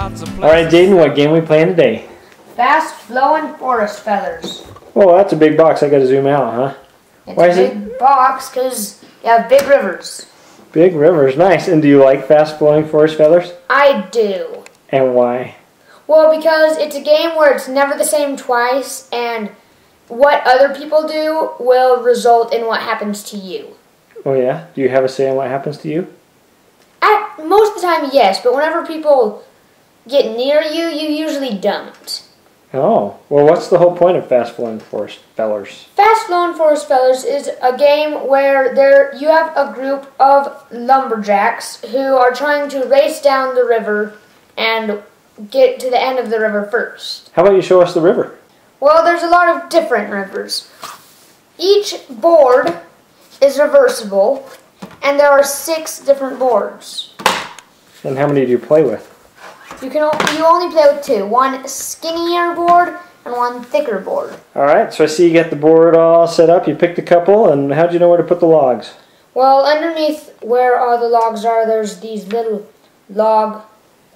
Alright, Jaden, what game are we playing today? Fast flowing forest fellers. Oh, that's a big box. I gotta zoom out, huh? It's a big box because you have big rivers. Big rivers, nice. And do you like fast flowing forest fellers? I do. And why? Well, because it's a game where it's never the same twice, and what other people do will result in what happens to you. Oh yeah? Do you have a say on what happens to you? Most of the time, yes, but whenever people get near you, you usually don't. Oh, well, what's the whole point of fast flowing forest fellers? Fast flowing forest fellers is a game where you have a group of lumberjacks who are trying to race down the river and get to the end of the river first. How about you show us the river? Well, there's a lot of different rivers. Each board is reversible, and there are 6 different boards. And how many do you play with? You only play with 2. One skinnier board and one thicker board. Alright, so I see you got the board all set up. You picked a couple, and how'd you know where to put the logs? Well, underneath where all the logs are, there's these little log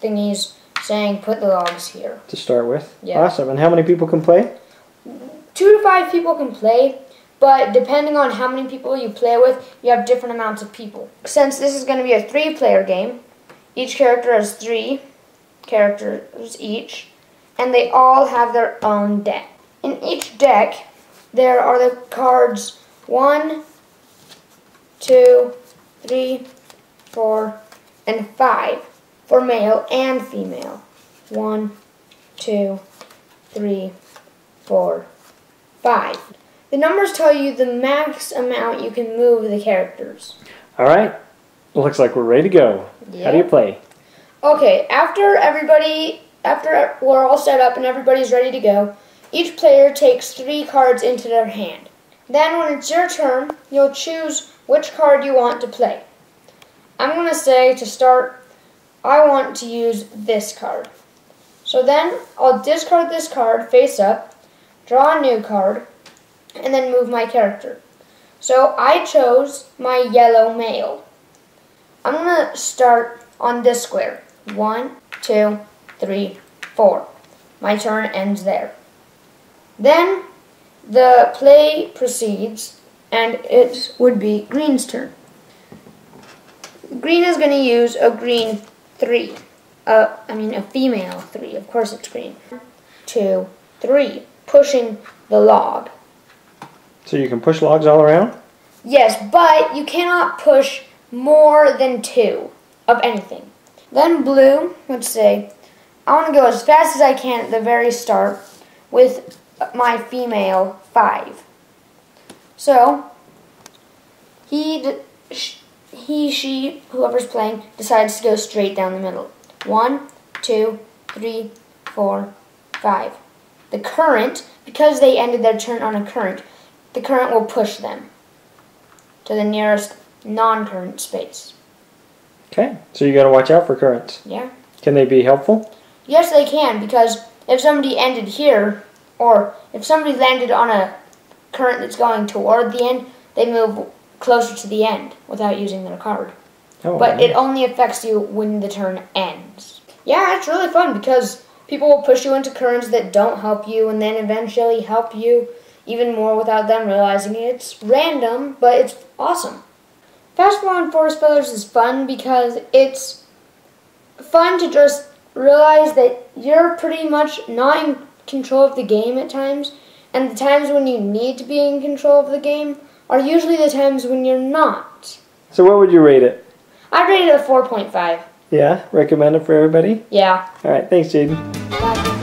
thingies saying put the logs here. To start with? Yeah. Awesome. And how many people can play? 2 to 5 people can play, but depending on how many people you play with, you have different amounts of people. Since this is going to be a 3-player game, each character has 3 characters each, and they all have their own deck. In each deck, there are the cards 1, 2, 3, 4, and 5 for male and female. 1, 2, 3, 4, 5. The numbers tell you the max amount you can move the characters. Alright, looks like we're ready to go. Yep. How do you play? Okay, after we're all set up and everybody's ready to go, each player takes 3 cards into their hand. Then when it's your turn, you'll choose which card you want to play. I'm going to say to start, I want to use this card. So then I'll discard this card face up, draw a new card, and then move my character. So I chose my yellow male. I'm going to start on this square. 1, 2, 3, 4. My turn ends there. Then the play proceeds, and it would be green's turn. Green is going to use a green 3. A female 3. Of course it's green. 1, 2, 3. Pushing the log. So you can push logs all around? Yes, but you cannot push more than 2 of anything. Then blue would say, I want to go as fast as I can at the very start with my female 5. So, she, whoever's playing, decides to go straight down the middle. 1, 2, 3, 4, 5. The current, because they ended their turn on a current, the current will push them to the nearest non-current space. Okay, so you got to watch out for currents. Yeah. Can they be helpful? Yes, they can, because if somebody ended here, or if somebody landed on a current that's going toward the end, they move closer to the end without using their card. Oh, but nice. it only affects you when the turn ends. Yeah, it's really fun because people will push you into currents that don't help you and then eventually help you even more without them realizing it. It's random, but it's awesome. Fast flowing forest fellers is fun because it's fun to just realize that you're pretty much not in control of the game at times, and the times when you need to be in control of the game are usually the times when you're not. So what would you rate it? I'd rate it a 4.5. Yeah? Recommend it for everybody? Yeah. Alright, thanks, Jaden. Bye.